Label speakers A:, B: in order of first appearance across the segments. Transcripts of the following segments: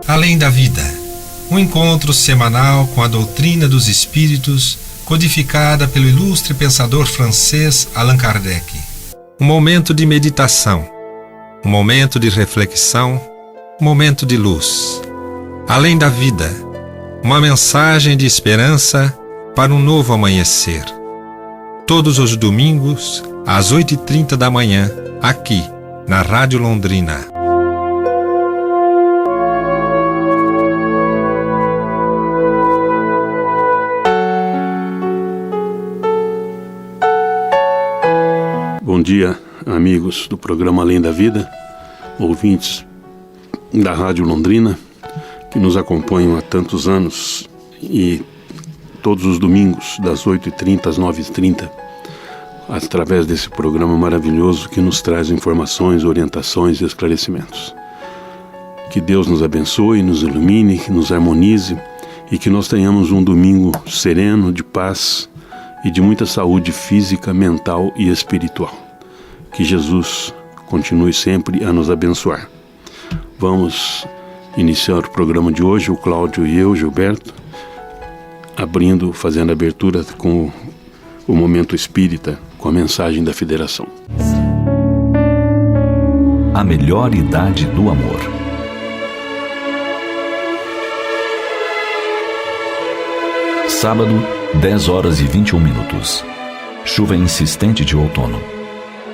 A: Além da vida, um encontro semanal com a doutrina dos espíritos, codificada pelo ilustre pensador francês Allan Kardec. Um momento de meditação, um momento de reflexão, um momento de luz. Além da vida, uma mensagem de esperança para um novo amanhecer. Todos os domingos, às 8h30 da manhã, aqui, na Rádio Londrina.
B: Bom dia, amigos do programa Além da Vida, ouvintes da Rádio Londrina, que nos acompanham há tantos anos e todos os domingos, das 8h30 às 9h30, através desse programa maravilhoso que nos traz informações, orientações e esclarecimentos. Que Deus nos abençoe, nos ilumine, que nos harmonize e que nós tenhamos um domingo sereno, de paz e de muita saúde física, mental e espiritual. Que Jesus continue sempre a nos abençoar. Vamos iniciar o programa de hoje, o Cláudio e eu, Gilberto, fazendo a abertura com o Momento Espírita, com a mensagem da Federação.
C: A melhor idade do amor. Sábado, 10h21. Chuva insistente de outono.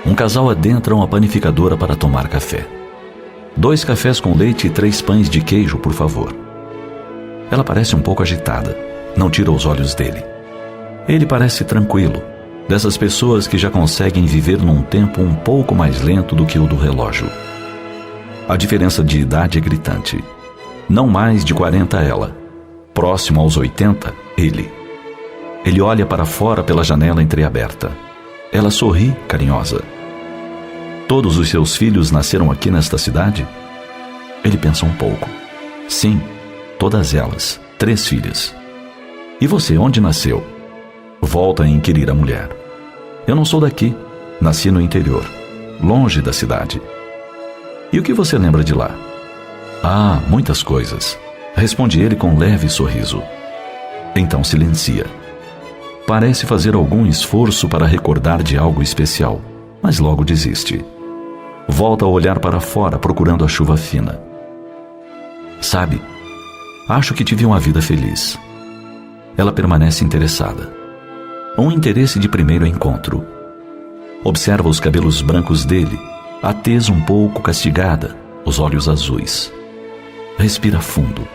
C: Um casal adentra uma panificadora para tomar café. 2 cafés com leite e 3 pães de queijo, por favor. Ela parece um pouco agitada. Não tira os olhos dele. Ele parece tranquilo, dessas pessoas que já conseguem viver num tempo um pouco mais lento do que o do relógio. A diferença de idade é gritante. Não mais de 40 ela. Próximo aos 80, ele. Ele olha para fora pela janela entreaberta. Ela sorri, carinhosa. Todos os seus filhos nasceram aqui nesta cidade? Ele pensa um pouco. Sim, todas elas, 3 filhas. E você, onde nasceu? Volta a inquirir a mulher. Eu não sou daqui, nasci no interior, longe da cidade. E o que você lembra de lá? Ah, muitas coisas, responde ele com leve sorriso. Então silencia. Parece fazer algum esforço para recordar de algo especial, mas logo desiste. Volta a olhar para fora, procurando a chuva fina. Sabe, acho que tive uma vida feliz. Ela permanece interessada. Um interesse de primeiro encontro. Observa os cabelos brancos dele, a tez um pouco castigada, os olhos azuis. Respira fundo.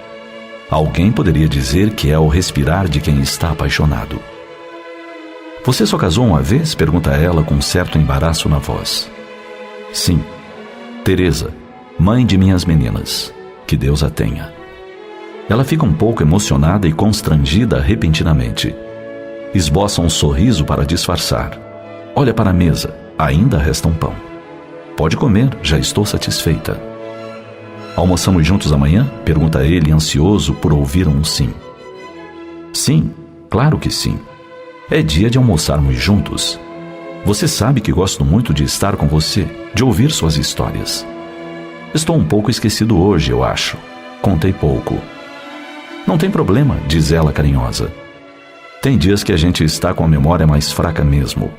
C: Alguém poderia dizer que é o respirar de quem está apaixonado. Você só casou uma vez? Pergunta ela com certo embaraço na voz. Sim, Teresa, mãe de minhas meninas. Que Deus a tenha. Ela fica um pouco emocionada e constrangida repentinamente. Esboça um sorriso para disfarçar. Olha para a mesa, ainda resta um pão. Pode comer, já estou satisfeita. Almoçamos juntos amanhã? Pergunta ele, ansioso por ouvir um sim. Sim, claro que sim. É dia de almoçarmos juntos. Você sabe que gosto muito de estar com você, de ouvir suas histórias. Estou um pouco esquecido hoje, eu acho. Contei pouco. Não tem problema, diz ela carinhosa. Tem dias que a gente está com a memória mais fraca mesmo.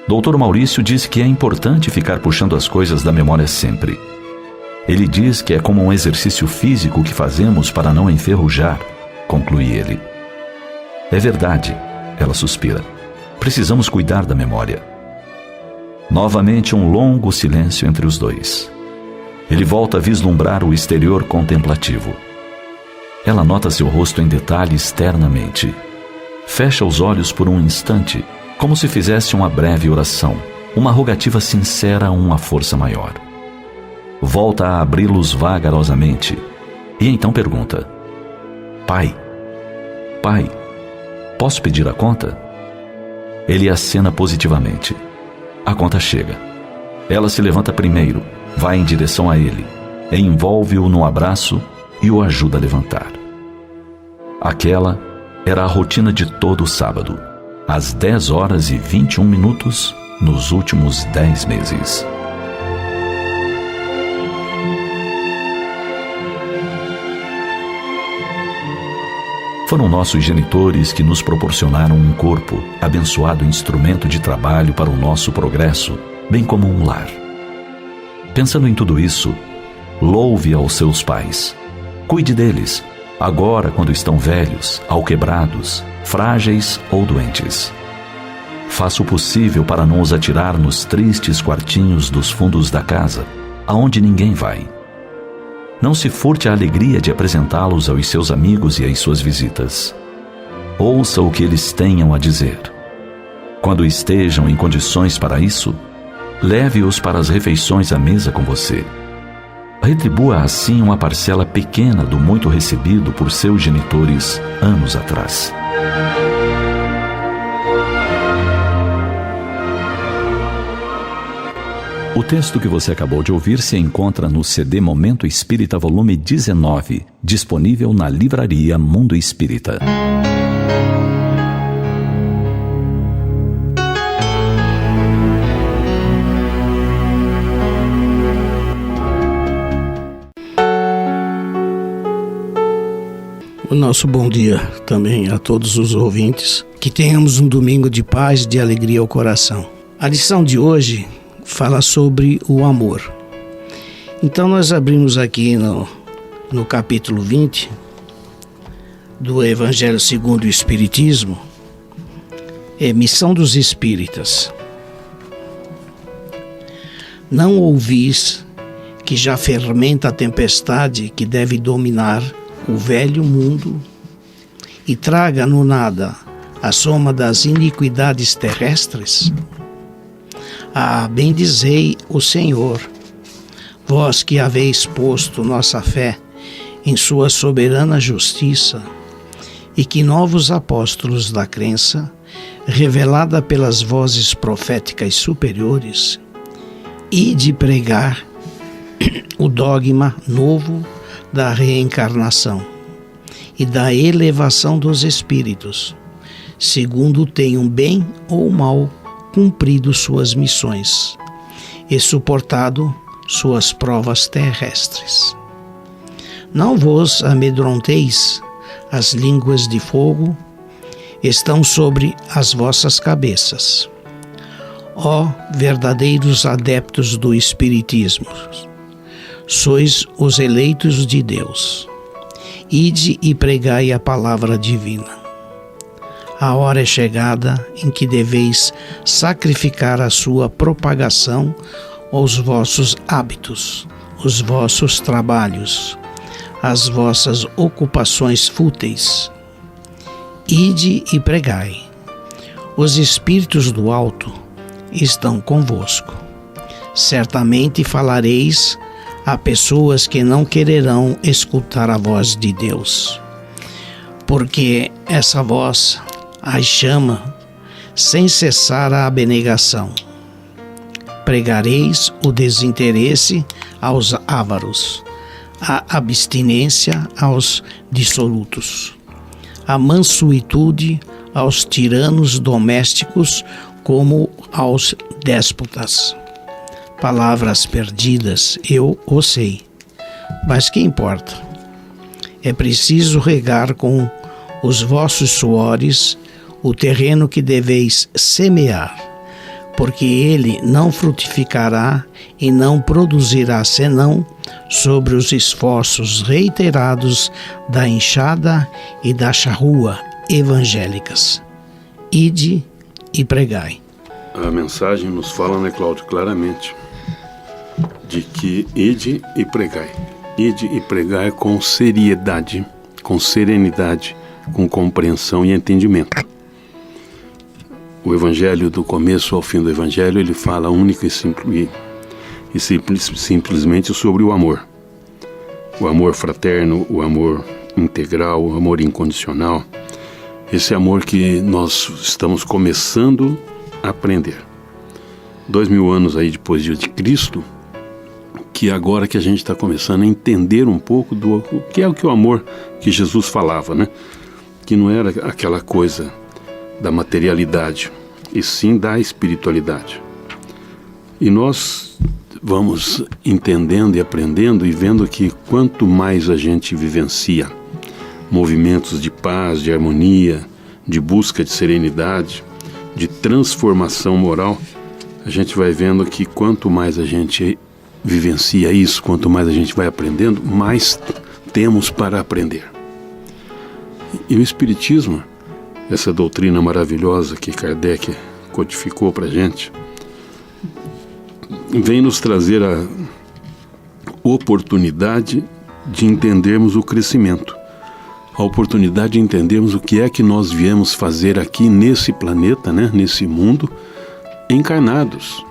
C: Doutor Maurício diz que é importante ficar puxando as coisas da memória sempre. Ele diz que é como um exercício físico que fazemos para não enferrujar, conclui ele. É verdade, ela suspira. Precisamos cuidar da memória. Novamente um longo silêncio entre os dois. Ele volta a vislumbrar o exterior contemplativo. Ela nota seu rosto em detalhe externamente. Fecha os olhos por um instante, como se fizesse uma breve oração, uma rogativa sincera a uma força maior. Volta a abri-los vagarosamente e então pergunta: Pai, posso pedir a conta? Ele acena positivamente. A conta chega. Ela se levanta primeiro, vai em direção a ele, envolve-o no abraço e o ajuda a levantar. Aquela era a rotina de todo sábado, às 10h21 nos últimos 10 meses. Foram nossos genitores que nos proporcionaram um corpo, abençoado instrumento de trabalho para o nosso progresso, bem como um lar. Pensando em tudo isso, louve aos seus pais. Cuide deles, agora quando estão velhos, alquebrados, frágeis ou doentes. Faça o possível para não os atirar nos tristes quartinhos dos fundos da casa, aonde ninguém vai. Não se furte a alegria de apresentá-los aos seus amigos e às suas visitas. Ouça o que eles tenham a dizer. Quando estejam em condições para isso, leve-os para as refeições à mesa com você. Retribua assim uma parcela pequena do muito recebido por seus genitores anos atrás. O texto que você acabou de ouvir se encontra no CD Momento Espírita volume 19, disponível na livraria Mundo Espírita.
D: O nosso bom dia também a todos os ouvintes. Que tenhamos um domingo de paz e de alegria ao coração. A lição de hoje fala sobre o amor. Então nós abrimos aqui no capítulo 20 do Evangelho segundo o Espiritismo, Missão dos Espíritas. Não ouvis que já fermenta a tempestade que deve dominar o velho mundo e traga no nada a soma das iniquidades terrestres? Bendizei o Senhor, vós que haveis posto nossa fé em sua soberana justiça, e que novos apóstolos da crença, revelada pelas vozes proféticas superiores, e de pregar o dogma novo da reencarnação e da elevação dos espíritos, segundo tenham bem ou mal cumprido suas missões e suportado suas provas terrestres. Não vos amedronteis, as línguas de fogo estão sobre as vossas cabeças. Ó verdadeiros adeptos do Espiritismo, sois os eleitos de Deus. Ide e pregai a palavra divina. A hora é chegada em que deveis sacrificar a sua propagação aos vossos hábitos, os vossos trabalhos, as vossas ocupações fúteis. Ide e pregai. Os espíritos do alto estão convosco. Certamente falareis a pessoas que não quererão escutar a voz de Deus, porque essa voz as chama sem cessar a abnegação. Pregareis o desinteresse aos ávaros, a abstinência aos dissolutos, a mansuetude aos tiranos domésticos como aos déspotas. Palavras perdidas, eu o sei, mas que importa? É preciso regar com os vossos suores o terreno que deveis semear, porque ele não frutificará e não produzirá senão sobre os esforços reiterados da enxada e da charrua evangélicas. Ide e pregai.
B: A mensagem nos fala, né, Cláudio, claramente, de que ide e pregai. Ide e pregai com seriedade, com serenidade, com compreensão e entendimento. O Evangelho, do começo ao fim do Evangelho, ele fala única e simplesmente sobre o amor. O amor fraterno, o amor integral, o amor incondicional. Esse amor que nós estamos começando a aprender. 2000 anos aí depois de Cristo, que agora que a gente está começando a entender um pouco do que é o amor que Jesus falava, né? Que não era aquela coisa da materialidade, e sim da espiritualidade. E nós vamos entendendo e aprendendo e vendo que quanto mais a gente vivencia movimentos de paz, de harmonia, de busca de serenidade, de transformação moral, a gente vai vendo que quanto mais a gente vivencia isso, quanto mais a gente vai aprendendo, mais temos para aprender. E o Espiritismo, essa doutrina maravilhosa que Kardec codificou para a gente, vem nos trazer a oportunidade de entendermos o crescimento, a oportunidade de entendermos o que é que nós viemos fazer aqui nesse planeta, né, nesse mundo, encarnados.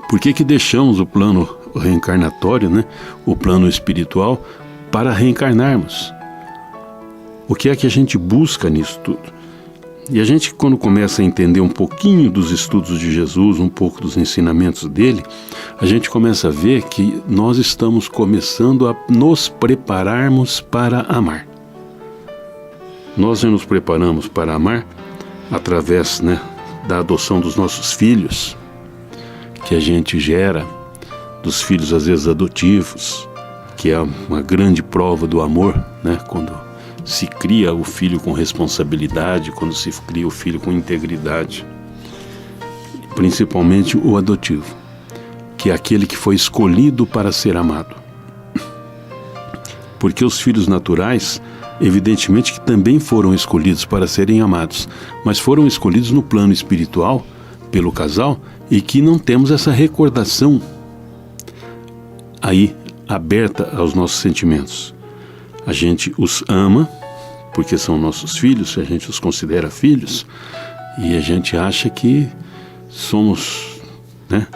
B: Por que deixamos o plano reencarnatório, né, o plano espiritual, para reencarnarmos? O que é que a gente busca nisso tudo? E a gente, quando começa a entender um pouquinho dos estudos de Jesus, um pouco dos ensinamentos dele, a gente começa a ver que nós estamos começando a nos prepararmos para amar. Nós já nos preparamos para amar através, né, da adoção dos nossos filhos, que a gente gera, dos filhos às vezes adotivos, que é uma grande prova do amor, né, quando se cria o filho com responsabilidade, quando se cria o filho com integridade, principalmente o adotivo, que é aquele que foi escolhido para ser amado. Porque os filhos naturais, evidentemente que também foram escolhidos para serem amados, mas foram escolhidos no plano espiritual pelo casal e que não temos essa recordação aí aberta aos nossos sentimentos. A gente os ama porque são nossos filhos, a gente os considera filhos e a gente acha que somos, né,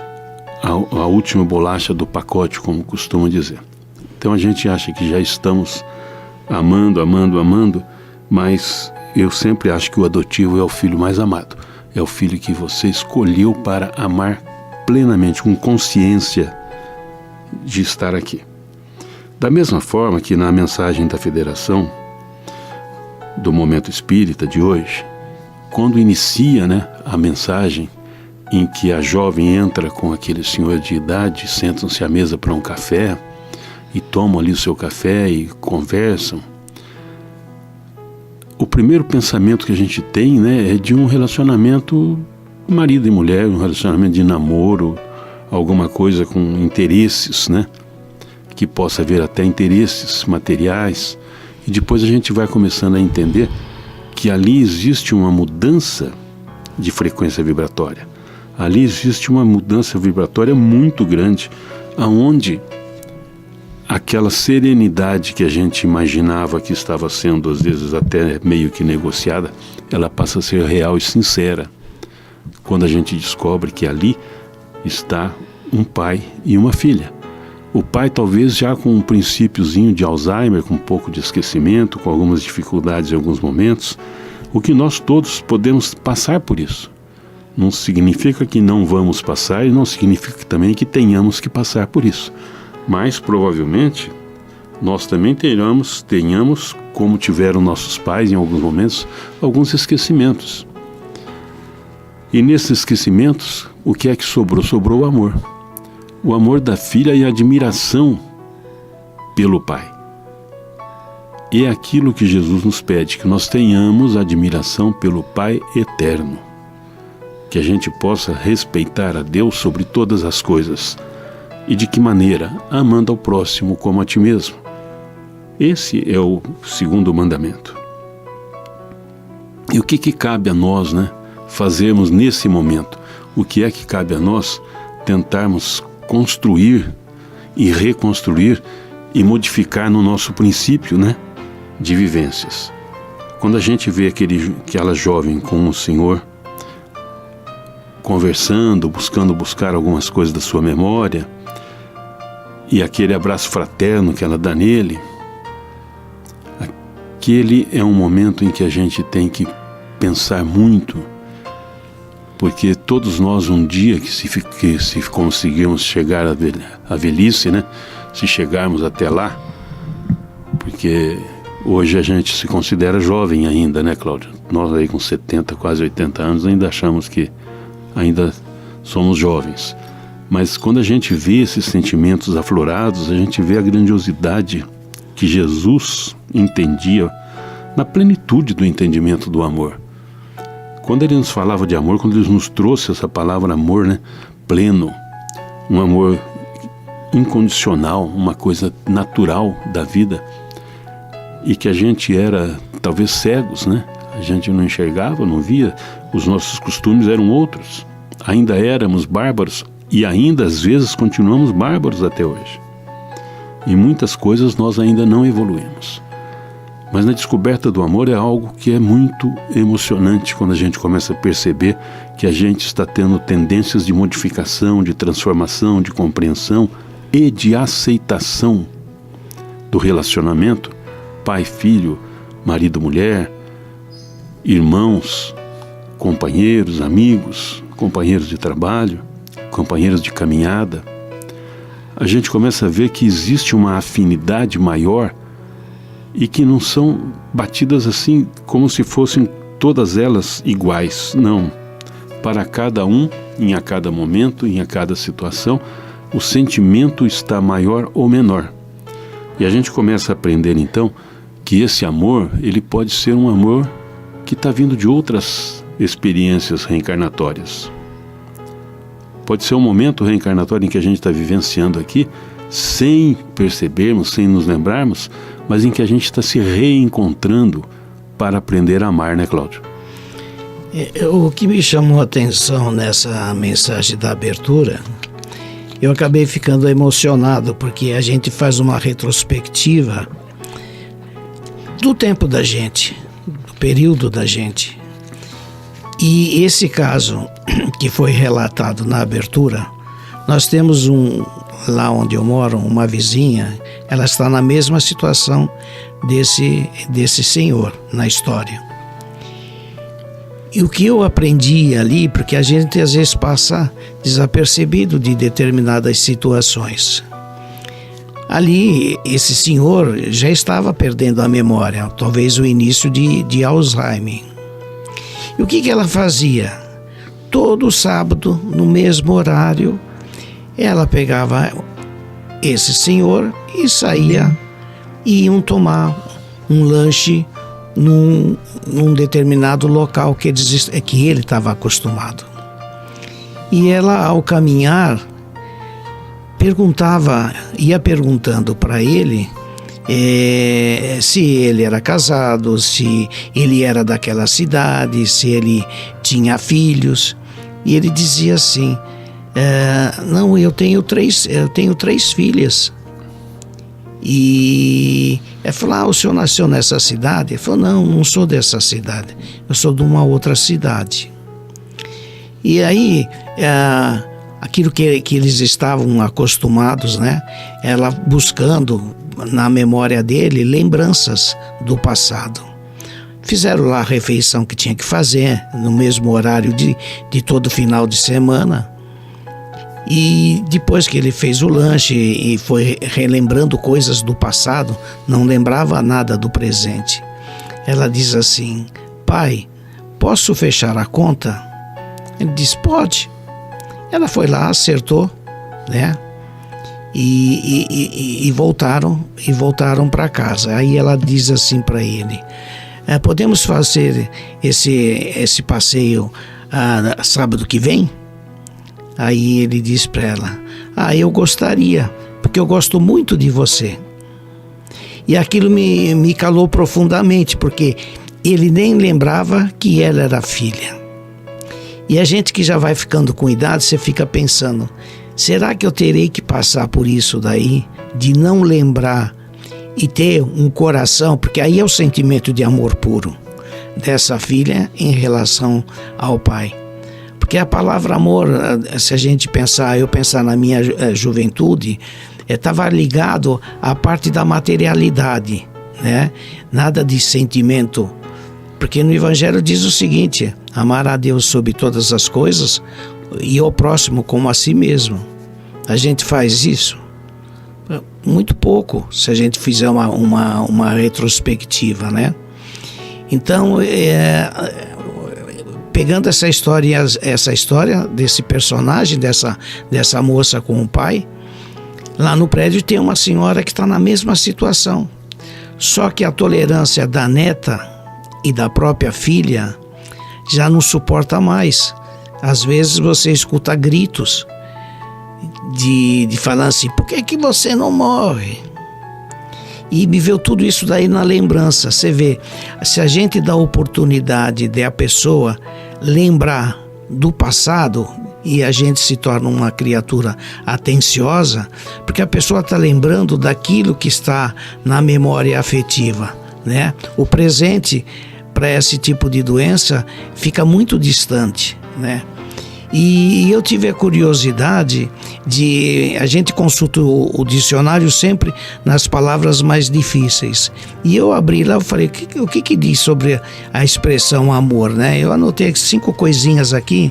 B: a última bolacha do pacote, como costumam dizer. Então a gente acha que já estamos amando, mas eu sempre acho que o adotivo é o filho mais amado. É o filho que você escolheu para amar plenamente, com consciência de estar aqui. Da mesma forma que na mensagem da Federação, do Momento Espírita de hoje, quando inicia, né, a mensagem em que a jovem entra com aquele senhor de idade, sentam-se à mesa para um café e tomam ali o seu café e conversam, o primeiro pensamento que a gente tem, né, é de um relacionamento marido e mulher, um relacionamento de namoro, alguma coisa com interesses, né, que possa haver até interesses materiais, e depois a gente vai começando a entender que ali existe uma mudança de frequência vibratória. Ali existe uma mudança vibratória muito grande, aonde aquela serenidade que a gente imaginava que estava sendo, às vezes, até meio que negociada, ela passa a ser real e sincera, quando a gente descobre que ali está um pai e uma filha. O pai talvez já com um princípiozinho de Alzheimer, com um pouco de esquecimento, com algumas dificuldades em alguns momentos, o que nós todos podemos passar por isso. Não significa que não vamos passar e não significa também que tenhamos que passar por isso. Mas provavelmente nós também tenhamos, como tiveram nossos pais em alguns momentos, alguns esquecimentos. E nesses esquecimentos, o que é que sobrou? Sobrou o amor. O amor da filha e a admiração pelo pai. E é aquilo que Jesus nos pede, que nós tenhamos admiração pelo Pai eterno. Que a gente possa respeitar a Deus sobre todas as coisas. E de que maneira? Amando ao próximo como a ti mesmo. Esse é o segundo mandamento. E o que cabe a nós, né, fazermos nesse momento? O que é que cabe a nós tentarmos construir e reconstruir e modificar no nosso princípio, né, de vivências? Quando a gente vê aquela jovem com o Senhor conversando, buscar algumas coisas da sua memória, e aquele abraço fraterno que ela dá nele, aquele é um momento em que a gente tem que pensar muito, porque todos nós um dia que se conseguirmos chegar à velhice, né, se chegarmos até lá, porque hoje a gente se considera jovem ainda, né, Cláudio? Nós aí com 70, quase 80 anos ainda achamos que ainda somos jovens. Mas quando a gente vê esses sentimentos aflorados, a gente vê a grandiosidade que Jesus entendia na plenitude do entendimento do amor. Quando ele nos falava de amor, quando ele nos trouxe essa palavra amor, né, pleno, um amor incondicional, uma coisa natural da vida, e que a gente era talvez cegos, né? A gente não enxergava, não via, os nossos costumes eram outros, ainda éramos bárbaros e ainda às vezes continuamos bárbaros até hoje. Em muitas coisas nós ainda não evoluímos. Mas na descoberta do amor é algo que é muito emocionante quando a gente começa a perceber que a gente está tendo tendências de modificação, de transformação, de compreensão e de aceitação do relacionamento pai, filho, marido, mulher, irmãos, companheiros, amigos, companheiros de trabalho, companheiros de caminhada. A gente começa a ver que existe uma afinidade maior e que não são batidas assim como se fossem todas elas iguais. Não. Para cada um, em a cada momento, em a cada situação, o sentimento está maior ou menor. E a gente começa a aprender então que esse amor, ele pode ser um amor que está vindo de outras experiências reencarnatórias. Pode ser um momento reencarnatório em que a gente está vivenciando aqui, sem percebermos, sem nos lembrarmos, mas em que a gente está se reencontrando para aprender a amar, né, Cláudio?
D: O que me chamou a atenção nessa mensagem da abertura, eu acabei ficando emocionado, porque a gente faz uma retrospectiva do tempo da gente, do período da gente. E esse caso que foi relatado na abertura, nós temos lá onde eu moro, uma vizinha, ela está na mesma situação desse senhor na história. E o que eu aprendi ali, porque a gente às vezes passa desapercebido de determinadas situações. Ali, esse senhor já estava perdendo a memória, talvez o início de Alzheimer. E o que ela fazia? Todo sábado, no mesmo horário, ela pegava esse senhor e saía e iam tomar um lanche num determinado local que ele estava acostumado. E ela, ao caminhar, ia perguntando para ele se ele era casado, se ele era daquela cidade, se ele tinha filhos. E ele dizia assim: não, eu tenho três filhas. E ela falou: o senhor nasceu nessa cidade? Ele falou: não sou dessa cidade, eu sou de uma outra cidade. E aí, aquilo que eles estavam acostumados, né? Ela buscando na memória dele lembranças do passado. Fizeram lá a refeição que tinha que fazer, no mesmo horário de todo final de semana. E depois que ele fez o lanche e foi relembrando coisas do passado, não lembrava nada do presente. Ela diz assim: pai, posso fechar a conta? Ele diz: pode. Ela foi lá, acertou, né? E voltaram para casa. Aí ela diz assim para ele: podemos fazer esse passeio sábado que vem? Aí ele diz para ela: eu gostaria, porque eu gosto muito de você. E aquilo me calou profundamente, porque ele nem lembrava que ela era filha. E a gente que já vai ficando com idade, você fica pensando: será que eu terei que passar por isso daí, de não lembrar e ter um coração, porque aí é o sentimento de amor puro dessa filha em relação ao pai. Porque a palavra amor, se a gente pensar, eu pensar na minha juventude, estava ligado à parte da materialidade, né? Nada de sentimento. Porque no Evangelho diz o seguinte: amar a Deus sobre todas as coisas e ao próximo como a si mesmo. A gente faz isso? Muito pouco, se a gente fizer uma retrospectiva, né? Então, pegando essa história desse personagem, dessa moça com o pai, lá no prédio tem uma senhora que está na mesma situação. Só que a tolerância da neta e da própria filha já não suporta mais. Às vezes você escuta gritos de falar assim: por que você não morre? E me veio tudo isso daí na lembrança. Você vê, se a gente dá a oportunidade de a pessoa lembrar do passado, e a gente se torna uma criatura atenciosa, porque a pessoa está lembrando daquilo que está na memória afetiva, né? O presente para esse tipo de doença fica muito distante, né? E eu tive a curiosidade a gente consulta o dicionário sempre nas palavras mais difíceis. E eu abri lá e falei, o que diz sobre a expressão amor, né? Eu anotei 5 coisinhas aqui,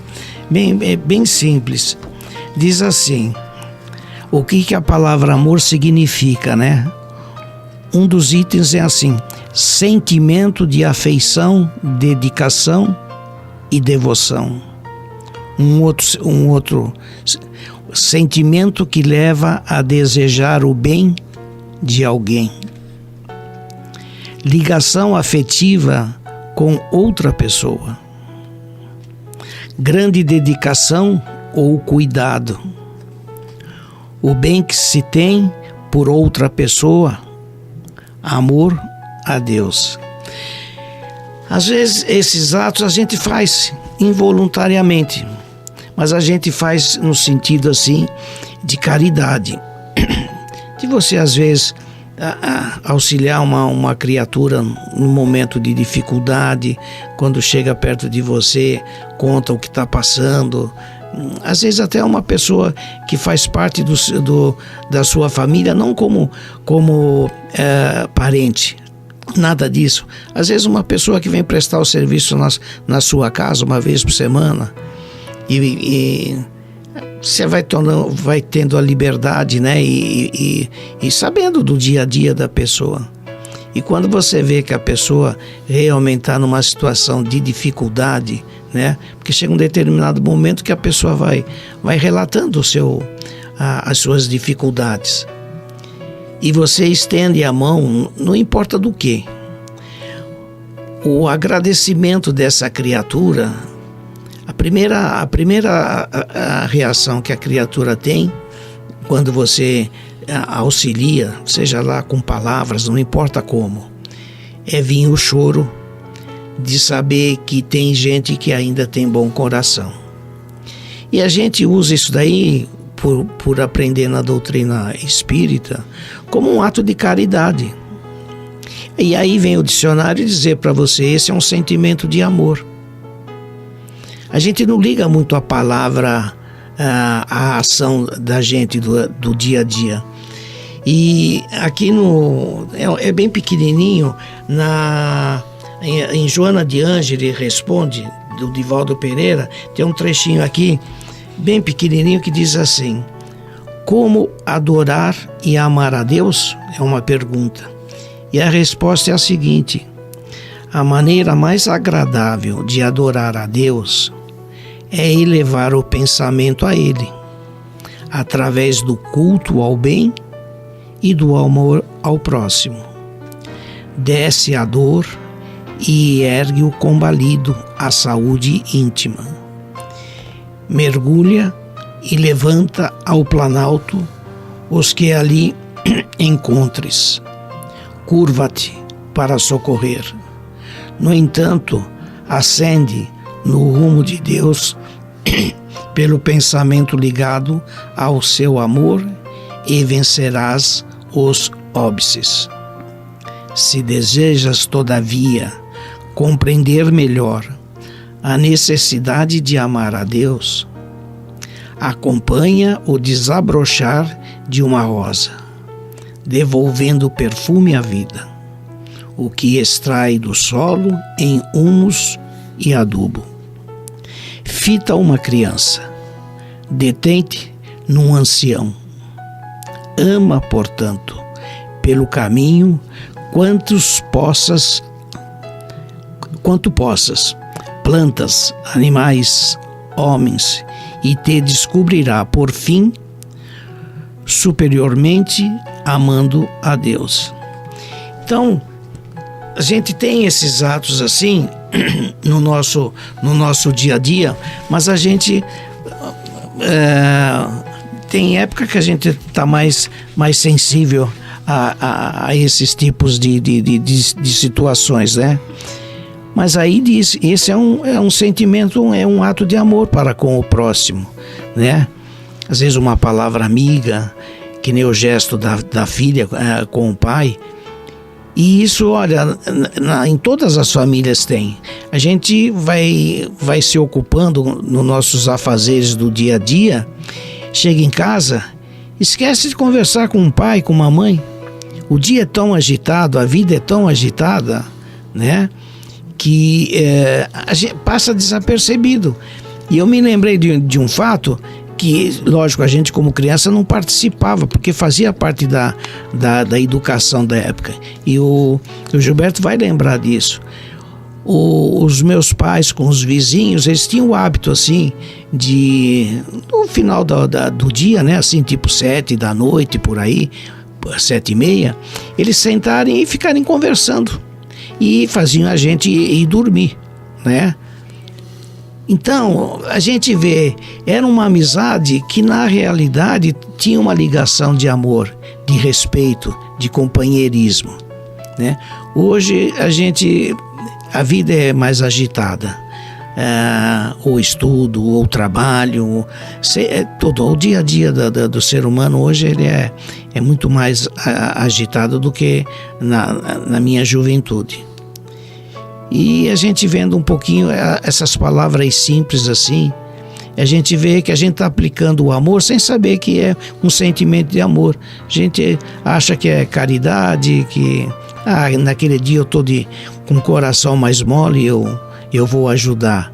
D: bem simples. Diz assim, o que a palavra amor significa, né? Um dos itens é assim: sentimento de afeição, dedicação e devoção. Um outro sentimento que leva a desejar o bem de alguém. Ligação afetiva com outra pessoa. Grande dedicação ou cuidado. O bem que se tem por outra pessoa. Amor a Deus. Às vezes esses atos a gente faz involuntariamente, mas a gente faz no sentido assim de caridade, de você às vezes auxiliar uma criatura no momento de dificuldade, quando chega perto de você, conta o que está passando. Às vezes até uma pessoa que faz parte da sua família, não como parente, nada disso. Às vezes uma pessoa que vem prestar o serviço na sua casa uma vez por semana, e você vai tendo a liberdade, né? E sabendo do dia a dia da pessoa. E quando você vê que a pessoa realmente está numa situação de dificuldade, né? Porque chega um determinado momento que a pessoa vai relatando as suas dificuldades. E você estende a mão, não importa do que. O agradecimento dessa criatura, a primeira reação que a criatura tem quando você auxilia, seja lá com palavras, não importa como, é vir o choro de saber que tem gente que ainda tem bom coração. E a gente usa isso daí, por aprender na doutrina espírita, como um ato de caridade. E aí vem o dicionário dizer para você, esse é um sentimento de amor. A gente não liga muito a palavra, a ação da gente do dia a dia. E aqui é bem pequenininho, em Joana de Ângeli Responde, do Divaldo Pereira, tem um trechinho aqui, bem pequenininho, que diz assim: como adorar e amar a Deus? É uma pergunta. E a resposta é a seguinte: a maneira mais agradável de adorar a Deus é elevar o pensamento a Ele, através do culto ao bem e do amor ao próximo. Desce a dor e ergue o combalido à saúde íntima. Mergulha e levanta ao planalto os que ali encontres. Curva-te para socorrer. No entanto, ascende no rumo de Deus pelo pensamento ligado ao seu amor e vencerás os óbices. Se desejas, todavia, compreender melhor a necessidade de amar a Deus, acompanha o desabrochar de uma rosa, devolvendo perfume à vida, o que extrai do solo em humus e adubo. Fita uma criança, detém-te num ancião. Ama, portanto, pelo caminho quanto possas, plantas, animais, homens, e te descobrirá, por fim, superiormente amando a Deus. Então, a gente tem esses atos assim no nosso dia a dia, mas a gente tem época que a gente está mais sensível a esses tipos de situações, né? Mas aí diz, esse é um sentimento, é um ato de amor para com o próximo, né? Às vezes uma palavra amiga, que nem o gesto da filha com o pai. E isso, olha, em todas as famílias tem. A gente vai se ocupando nos nossos afazeres do dia a dia, chega em casa, esquece de conversar com o pai, com a mãe. O dia é tão agitado, a vida é tão agitada, né, que a gente passa desapercebido. E eu me lembrei de um fato que, lógico, a gente como criança não participava, porque fazia parte da educação da época. E o Gilberto vai lembrar disso. Os meus pais com os vizinhos, eles tinham o hábito assim de, no final do dia, né, assim tipo 7 da noite, por aí, 7:30, eles sentarem e ficarem conversando. E faziam a gente ir dormir, né? Então, a gente vê, era uma amizade que na realidade tinha uma ligação de amor, de respeito, de companheirismo, né? Hoje a vida é mais agitada, o estudo, o trabalho, o dia a dia do ser humano hoje ele é muito mais agitado do que na minha juventude. E a gente vendo um pouquinho essas palavras simples assim, a gente vê que a gente está aplicando o amor sem saber que é um sentimento de amor. A gente acha que é caridade, que naquele dia eu estou com o coração mais mole, eu vou ajudar.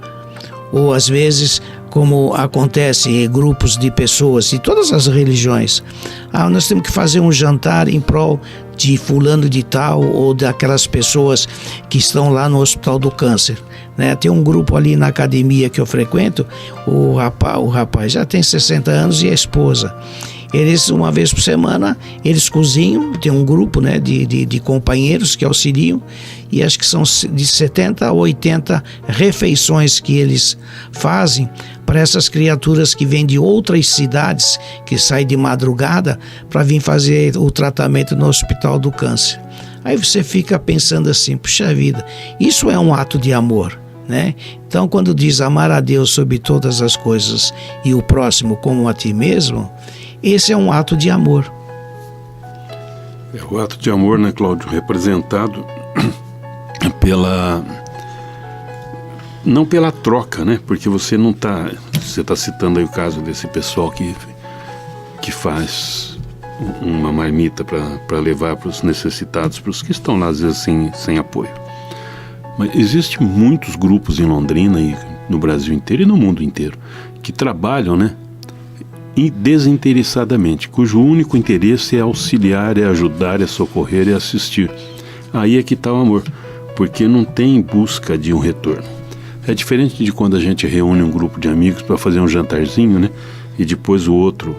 D: Ou às vezes, como acontece em grupos de pessoas de todas as religiões, nós temos que fazer um jantar em prol de fulano de tal ou daquelas pessoas que estão lá no Hospital do Câncer, né? Tem um grupo ali na academia que eu frequento, o rapaz já tem 60 anos e a esposa. Eles, uma vez por semana, eles cozinham, tem um grupo, né, de companheiros que auxiliam, e acho que são de 70 a 80 refeições que eles fazem para essas criaturas que vêm de outras cidades, que saem de madrugada para vir fazer o tratamento no Hospital do Câncer. Aí você fica pensando assim, puxa vida, isso é um ato de amor, né? Então, quando diz amar a Deus sobre todas as coisas e o próximo como a ti mesmo, esse é um ato de amor.
B: É o ato de amor, né, Cláudio, representado não pela troca, né? Porque você está citando aí o caso desse pessoal que faz uma marmita para levar para os necessitados, para os que estão lá às vezes sem apoio. Mas existem muitos grupos em Londrina e no Brasil inteiro e no mundo inteiro que trabalham, né, desinteressadamente, cujo único interesse é auxiliar, é ajudar, é socorrer, é assistir. Aí é que está o amor, porque não tem busca de um retorno. É diferente de quando a gente reúne um grupo de amigos para fazer um jantarzinho, né? E depois o outro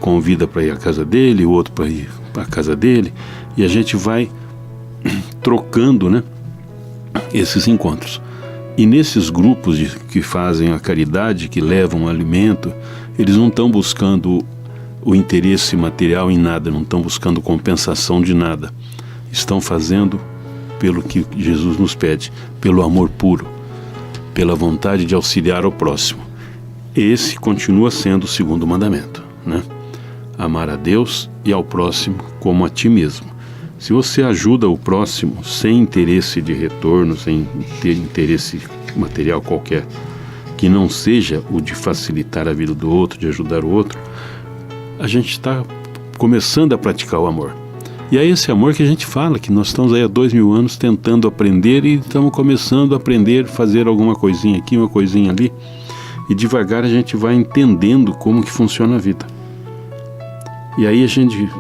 B: convida para ir à casa dele, o outro para ir à casa dele, e a gente vai trocando, né, esses encontros. E nesses grupos que fazem a caridade, que levam o alimento, eles não estão buscando o interesse material em nada, não estão buscando compensação de nada. Estão fazendo pelo que Jesus nos pede, pelo amor puro, pela vontade de auxiliar ao próximo. Esse continua sendo o segundo mandamento, né? Amar a Deus e ao próximo como a ti mesmo. Se você ajuda o próximo sem interesse de retorno, sem ter interesse material qualquer, que não seja o de facilitar a vida do outro, de ajudar o outro, a gente está começando a praticar o amor. E é esse amor que a gente fala, que nós estamos aí há 2000 anos tentando aprender e estamos começando a aprender, fazer alguma coisinha aqui, uma coisinha ali, e devagar a gente vai entendendo como que funciona a vida. E aí a gente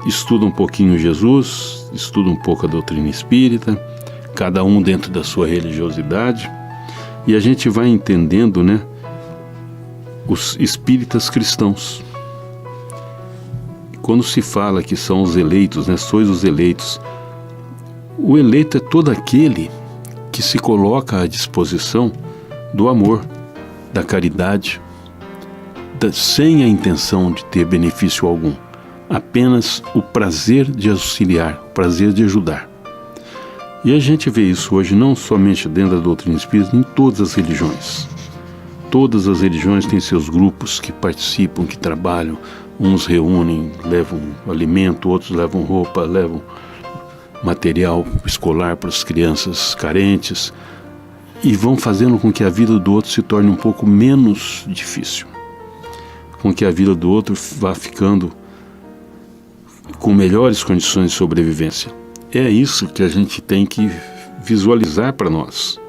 B: estuda um pouquinho Jesus, estuda um pouco a doutrina espírita, cada um dentro da sua religiosidade, e a gente vai entendendo, né, os espíritas cristãos. Quando se fala que são os eleitos, né, sois os eleitos, O eleito é todo aquele que se coloca à disposição do amor, da caridade, sem a intenção de ter benefício algum, apenas o prazer de auxiliar, o prazer de ajudar. E a gente vê isso hoje não somente dentro da doutrina espírita, em todas as religiões. Todas as religiões têm seus grupos que participam, que trabalham, uns reúnem, levam alimento, outros levam roupa, levam material escolar para as crianças carentes e vão fazendo com que a vida do outro se torne um pouco menos difícil, com que a vida do outro vá ficando com melhores condições de sobrevivência. É isso que a gente tem que visualizar para nós,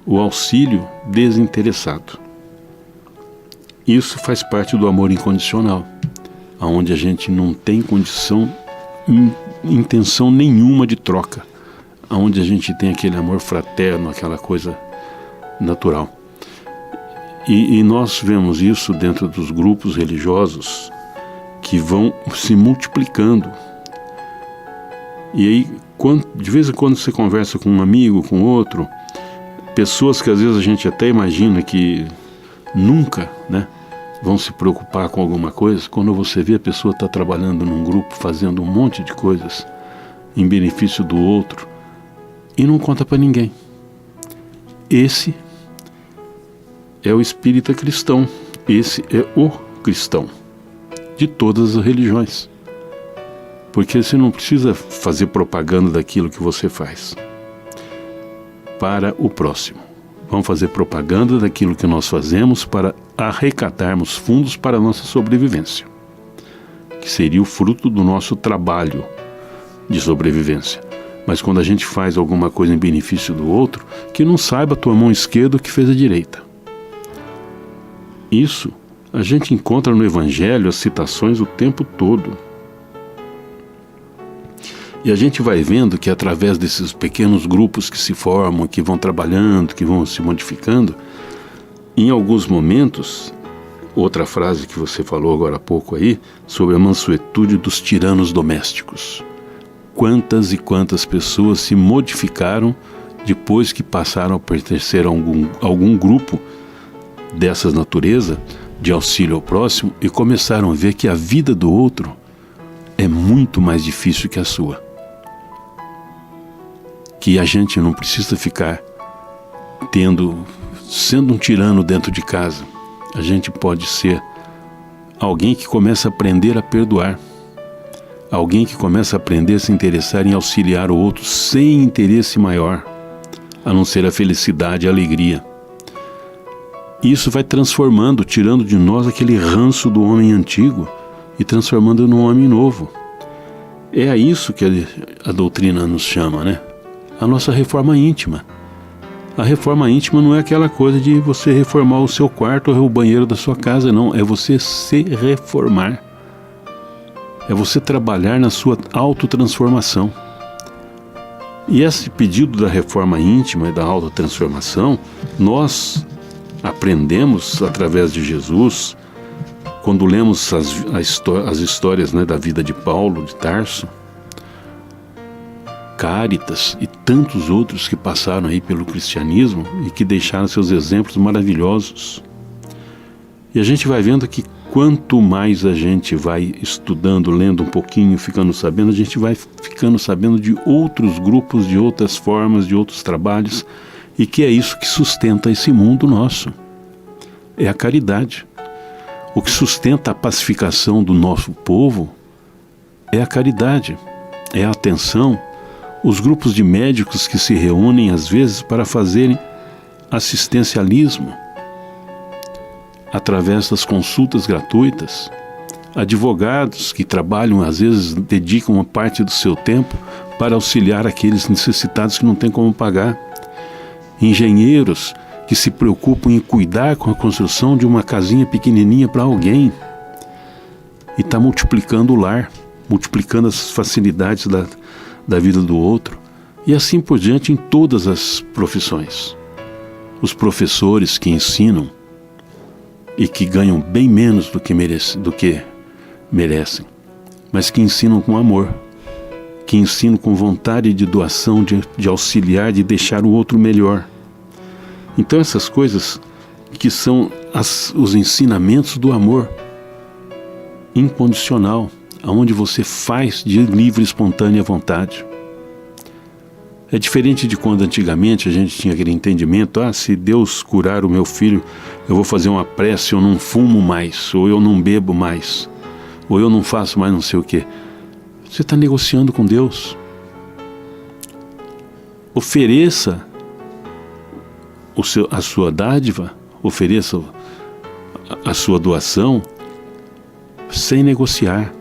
B: o auxílio desinteressado. Isso faz parte do amor incondicional, onde a gente não tem intenção nenhuma de troca, onde a gente tem aquele amor fraterno, aquela coisa natural. E nós vemos isso dentro dos grupos religiosos que vão se multiplicando. E aí, de vez em quando você conversa com um amigo, com outro, pessoas que às vezes a gente até imagina que nunca, vão se preocupar com alguma coisa, quando você vê a pessoa está trabalhando num grupo, fazendo um monte de coisas em benefício do outro e não conta para ninguém. Esse é o espírita cristão, esse é o cristão de todas as religiões. Porque você não precisa fazer propaganda daquilo que você faz para o próximo. Vamos fazer propaganda daquilo que nós fazemos para arrecatarmos fundos para a nossa sobrevivência, que seria o fruto do nosso trabalho de sobrevivência. Mas quando a gente faz alguma coisa em benefício do outro, que não saiba a tua mão esquerda o que fez a direita. Isso a gente encontra no Evangelho as citações o tempo todo. E a gente vai vendo que através desses pequenos grupos que se formam, que vão trabalhando, que vão se modificando, em alguns momentos, outra frase que você falou agora há pouco aí, sobre a mansuetude dos tiranos domésticos. Quantas e quantas pessoas se modificaram depois que passaram a pertencer a algum grupo dessas natureza, de auxílio ao próximo, e começaram a ver que a vida do outro é muito mais difícil que a sua. Que a gente não precisa ficar sendo um tirano dentro de casa. A gente pode ser alguém que começa a aprender a perdoar. Alguém que começa a aprender a se interessar em auxiliar o outro sem interesse maior, a não ser a felicidade e a alegria. Isso vai transformando, tirando de nós aquele ranço do homem antigo e transformando num homem novo. É a isso que a doutrina nos chama, A nossa reforma íntima. A reforma íntima não é aquela coisa de você reformar o seu quarto ou o banheiro da sua casa, não. É você se reformar. É você trabalhar na sua autotransformação. E esse pedido da reforma íntima e da autotransformação, nós aprendemos através de Jesus, quando lemos as histórias da vida de Paulo, de Tarso, Cáritas e tantos outros que passaram aí pelo cristianismo e que deixaram seus exemplos maravilhosos. E a gente vai vendo que quanto mais a gente vai estudando, lendo um pouquinho, ficando sabendo, a gente vai ficando sabendo de outros grupos, de outras formas, de outros trabalhos, e que é isso que sustenta esse mundo nosso. É a caridade. O que sustenta a pacificação do nosso povo é a caridade, é a atenção. Os grupos de médicos que se reúnem às vezes para fazerem assistencialismo através das consultas gratuitas, advogados que trabalham, às vezes dedicam uma parte do seu tempo para auxiliar aqueles necessitados que não têm como pagar, engenheiros que se preocupam em cuidar com a construção de uma casinha pequenininha para alguém e está multiplicando o lar, multiplicando as facilidades da vida do outro, e assim por diante em todas as profissões. Os professores que ensinam e que ganham bem menos do que merecem, mas que ensinam com amor, que ensino com vontade de doação, de auxiliar, de deixar o outro melhor. Então essas coisas que são os ensinamentos do amor incondicional, onde você faz de livre e espontânea vontade. É diferente de quando antigamente a gente tinha aquele entendimento, se Deus curar o meu filho, eu vou fazer uma prece, eu não fumo mais, ou eu não bebo mais, ou eu não faço mais não sei o quê. Você está negociando com Deus. Ofereça a sua dádiva, ofereça a sua doação sem negociar.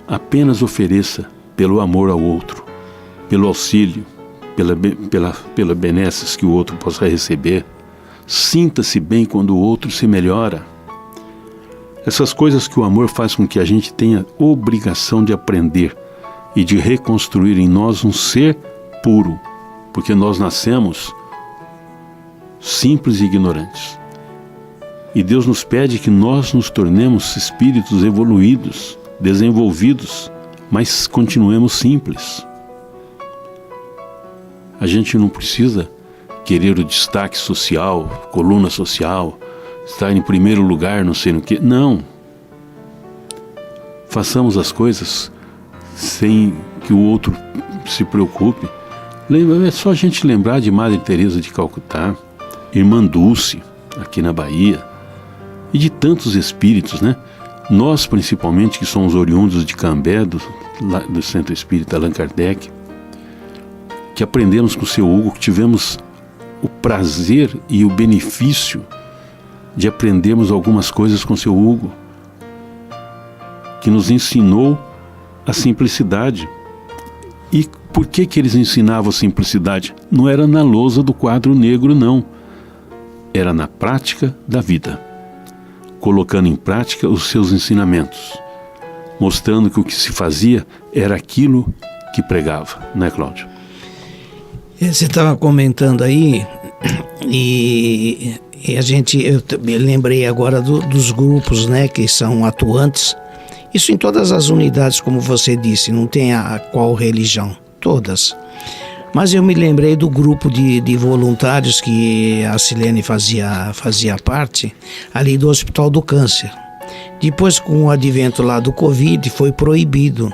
B: Apenas ofereça pelo amor ao outro, pelo auxílio, pela benesses que o outro possa receber. Sinta-se bem quando o outro se melhora. Essas coisas que o amor faz com que a gente tenha obrigação de aprender e de reconstruir em nós um ser puro, porque nós nascemos simples e ignorantes. E Deus nos pede que nós nos tornemos espíritos evoluídos, desenvolvidos, mas continuemos simples. A gente não precisa querer o destaque social, coluna social, estar em primeiro lugar, não sei no que. Não. Façamos as coisas sem que o outro se preocupe. É só a gente lembrar de Madre Teresa de Calcutá, Irmã Dulce, aqui na Bahia, e de tantos espíritos, né? Nós, principalmente, que somos oriundos de Cambé, do Centro Espírita Allan Kardec, que aprendemos com o seu Hugo, que tivemos o prazer e o benefício de aprendermos algumas coisas com o seu Hugo, que nos ensinou a simplicidade. E por que eles ensinavam a simplicidade? Não era na lousa do quadro negro, não. Era na prática da vida, colocando em prática os seus ensinamentos, mostrando que o que se fazia era aquilo que pregava, né, Cláudio?
D: Você estava comentando aí, e eu me lembrei agora dos grupos, né, que são atuantes. Isso em todas as unidades, como você disse, não tem a qual religião, todas. Mas eu me lembrei do grupo de voluntários que a Silene fazia parte, ali do Hospital do Câncer. Depois, com o advento lá do Covid, foi proibido.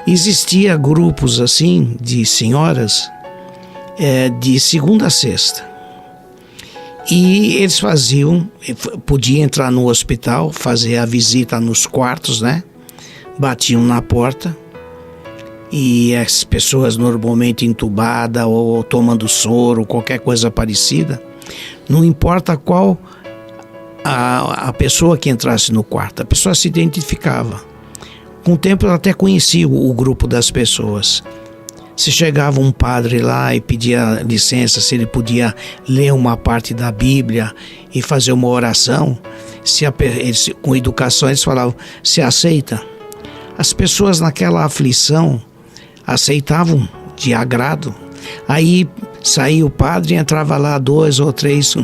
D: Existia grupos assim, de senhoras, de segunda a sexta. E eles podia entrar no hospital, fazer a visita nos quartos, né? Batiam na porta. E as pessoas normalmente entubadas ou tomando soro, qualquer coisa parecida, não importa qual a pessoa que entrasse no quarto, a pessoa se identificava. Com o tempo ela até conhecia o grupo das pessoas. Se chegava um padre lá e pedia licença, se ele podia ler uma parte da Bíblia e fazer uma oração, com educação eles falavam, se aceita? As pessoas naquela aflição aceitavam de agrado. Aí saía o padre e entrava lá 2 ou 3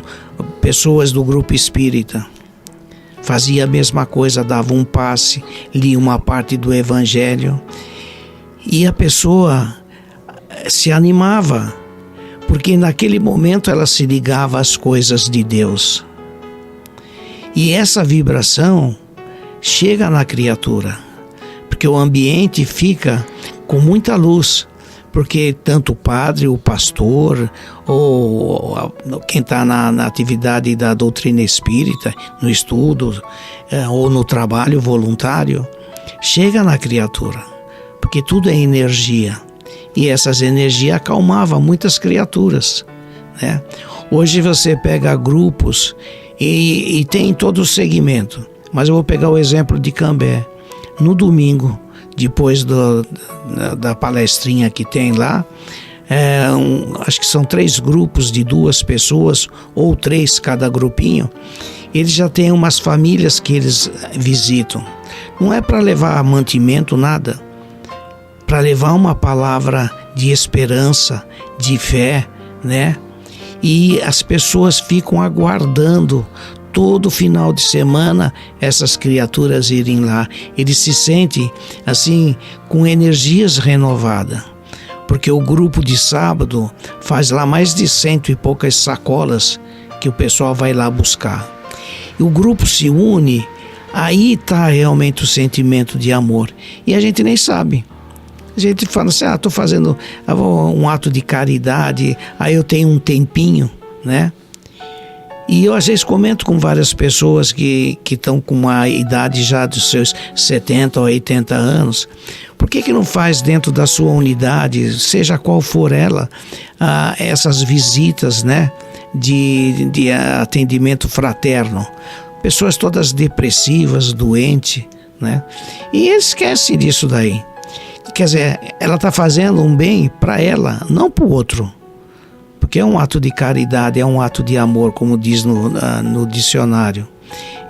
D: pessoas do grupo espírita. Fazia a mesma coisa, dava um passe, lia uma parte do Evangelho e a pessoa se animava, porque naquele momento ela se ligava às coisas de Deus. E essa vibração chega na criatura, porque o ambiente fica com muita luz, porque tanto o padre, o pastor, ou quem está na atividade da doutrina espírita, no estudo, ou no trabalho voluntário, chega na criatura, porque tudo é energia, e essas energias acalmavam muitas criaturas, né? Hoje você pega grupos e tem todo o segmento, mas eu vou pegar o exemplo de Cambé. No domingo, depois da palestrinha que tem lá, acho que são 3 grupos de 2 pessoas, ou 3 cada grupinho. Eles já têm umas famílias que eles visitam. Não é para levar mantimento, nada. Para levar uma palavra de esperança, de fé, né? E as pessoas ficam aguardando todo final de semana essas criaturas irem lá. Eles se sentem assim com energias renovadas, porque o grupo de sábado faz lá mais de 100 e poucas sacolas que o pessoal vai lá buscar. E o grupo se une, aí está realmente o sentimento de amor. E a gente nem sabe. A gente fala assim, estou fazendo um ato de caridade, aí eu tenho um tempinho, né? E eu às vezes comento com várias pessoas que estão com uma idade já dos seus 70 ou 80 anos, por que não faz dentro da sua unidade, seja qual for ela, essas visitas, né, de atendimento fraterno? Pessoas todas depressivas, doentes, né? E eles esquecem disso daí. Quer dizer, ela está fazendo um bem para ela, não para o outro. Porque é um ato de caridade, é um ato de amor, como diz no dicionário.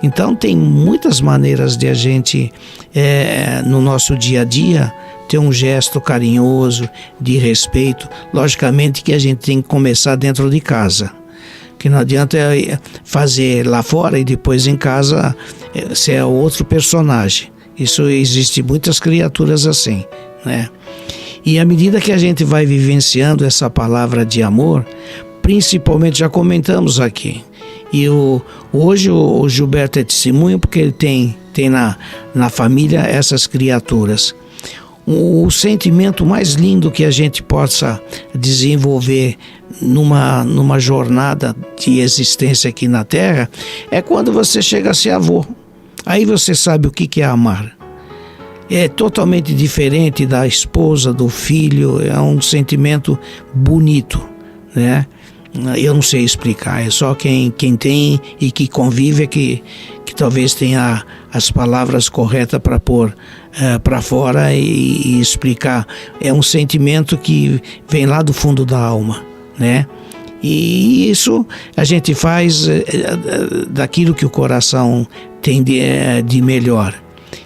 D: Então tem muitas maneiras de a gente, no nosso dia a dia, ter um gesto carinhoso, de respeito. Logicamente que a gente tem que começar dentro de casa. Que não adianta fazer lá fora e depois em casa ser outro personagem. Isso existe muitas criaturas assim, né? E à medida que a gente vai vivenciando essa palavra de amor, principalmente, já comentamos aqui, e hoje o Gilberto é testemunho porque ele tem na família essas criaturas. O sentimento mais lindo que a gente possa desenvolver numa jornada de existência aqui na Terra é quando você chega a ser avô. Aí você sabe o que é amar. É totalmente diferente da esposa, do filho, é um sentimento bonito, né? Eu não sei explicar, é só quem tem e que convive que talvez tenha as palavras corretas para pôr para fora e explicar. É um sentimento que vem lá do fundo da alma, né? E isso a gente faz daquilo que o coração tem de melhor.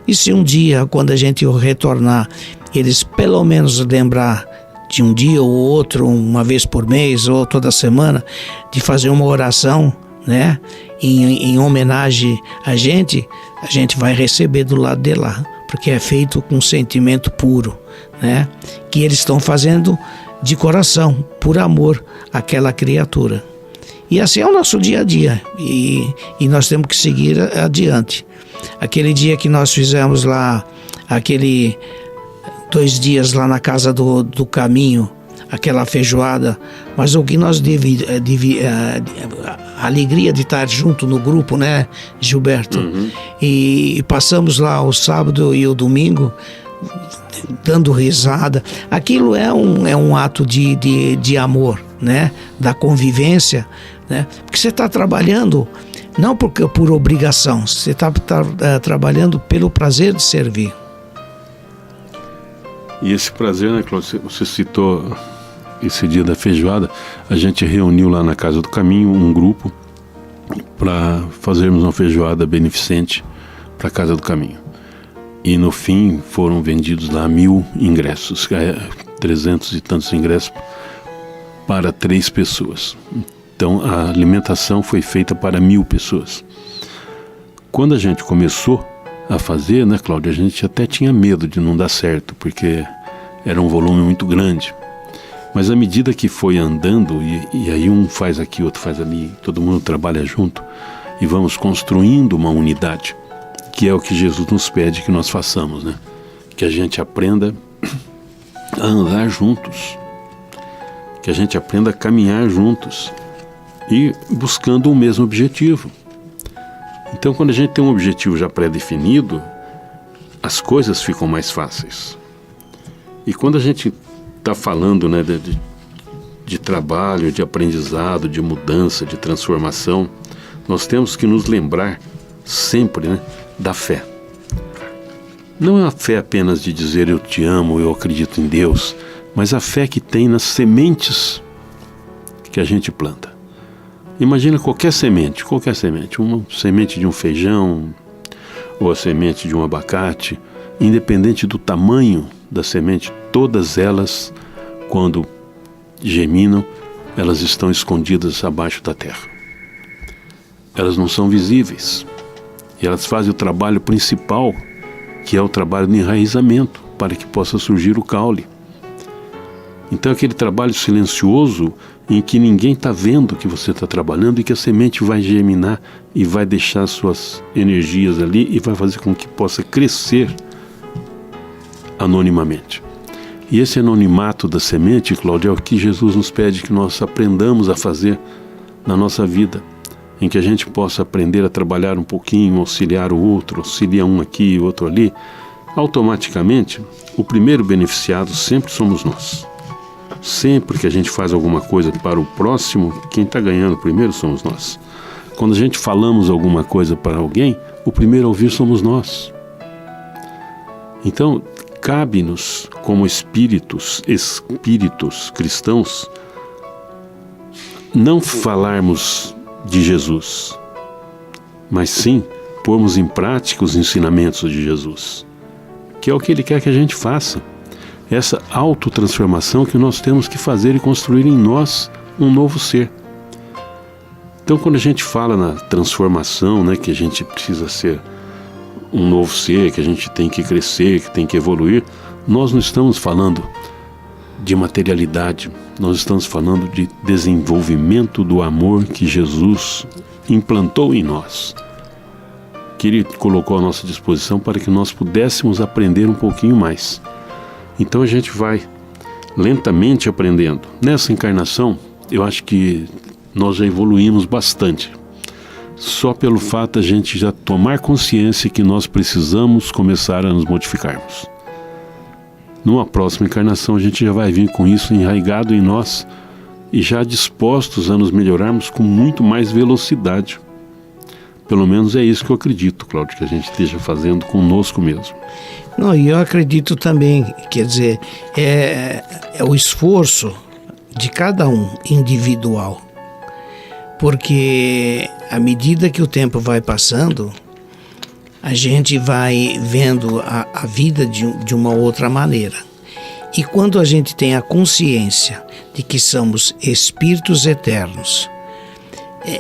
D: E se um dia, quando a gente retornar, eles pelo menos lembrar de um dia ou outro, uma vez por mês ou toda semana, de fazer uma oração, né, em homenagem a gente vai receber do lado de lá, porque é feito com sentimento puro, né, que eles estão fazendo de coração, por amor àquela criatura. E assim é o nosso dia a dia, e nós temos que seguir adiante. Aquele dia que nós fizemos lá, 2 dias lá na Casa do Caminho, aquela feijoada, mas o que nós a alegria de estar junto no grupo, né, Gilberto? Uhum. E passamos lá o sábado e o domingo dando risada. Aquilo é um ato de amor, né, da convivência, né, porque você está trabalhando não por obrigação, você está trabalhando pelo prazer de servir.
B: E esse prazer, né, Cláudio, você citou esse dia da feijoada, a gente reuniu lá na Casa do Caminho um grupo para fazermos uma feijoada beneficente para a Casa do Caminho. E no fim foram vendidos lá 1.000 ingressos, 300 e tantos ingressos para 3 pessoas. Então a alimentação foi feita para 1.000 pessoas. Quando a gente começou a fazer, né, Cláudia, a gente até tinha medo de não dar certo, porque era um volume muito grande. Mas à medida que foi andando, e aí um faz aqui, outro faz ali, todo mundo trabalha junto, e vamos construindo uma unidade, que é o que Jesus nos pede que nós façamos, né? Que a gente aprenda a andar juntos, que a gente aprenda a caminhar juntos, e buscando o mesmo objetivo. Então, quando a gente tem um objetivo já pré-definido, as coisas ficam mais fáceis. E quando a gente está falando, né, de trabalho, de aprendizado, de mudança, de transformação, nós temos que nos lembrar sempre, né, da fé. Não é a fé apenas de dizer eu te amo, eu acredito em Deus, mas a fé que tem nas sementes que a gente planta. Imagina qualquer semente, uma semente de um feijão ou a semente de um abacate, independente do tamanho da semente, todas elas, quando germinam, elas estão escondidas abaixo da terra. elas não são visíveis. E elas fazem o trabalho principal, que é o trabalho de enraizamento, para que possa surgir o caule. Então aquele trabalho silencioso, em que ninguém está vendo que você está trabalhando, e que a semente vai germinar e vai deixar suas energias ali e vai fazer com que possa crescer anonimamente. E esse anonimato da semente, Cláudio, é o que Jesus nos pede que nós aprendamos a fazer na nossa vida, em que a gente possa aprender a trabalhar um pouquinho, auxiliar o outro, auxiliar um aqui e outro ali. Automaticamente, o primeiro beneficiado sempre somos nós. Sempre que a gente faz alguma coisa para o próximo, quem está ganhando primeiro somos nós. Quando a gente falamos alguma coisa para alguém, o primeiro a ouvir somos nós. Então, cabe-nos, como espíritos cristãos, não falarmos de Jesus, mas sim pormos em prática os ensinamentos de Jesus, que é o que Ele quer que a gente faça. Essa autotransformação que nós temos que fazer e construir em nós um novo ser. Então, quando a gente fala na transformação, né, que a gente precisa ser um novo ser, que a gente tem que crescer, que tem que evoluir, nós não estamos falando de materialidade, nós estamos falando de desenvolvimento do amor que Jesus implantou em nós, que Ele colocou à nossa disposição para que nós pudéssemos aprender um pouquinho mais. Então a gente vai lentamente aprendendo. Nessa encarnação, eu acho que nós já evoluímos bastante. Só pelo fato de a gente já tomar consciência que nós precisamos começar a nos modificarmos. Numa próxima encarnação a gente já vai vir com isso enraizado em nós e já dispostos a nos melhorarmos com muito mais velocidade. Pelo menos é isso que eu acredito, Cláudio, que a gente esteja fazendo conosco mesmo.
D: Não, e eu acredito também, quer dizer, é o esforço de cada um individual. Porque à medida que o tempo vai passando, a gente vai vendo a vida de uma outra maneira. E quando a gente tem a consciência de que somos espíritos eternos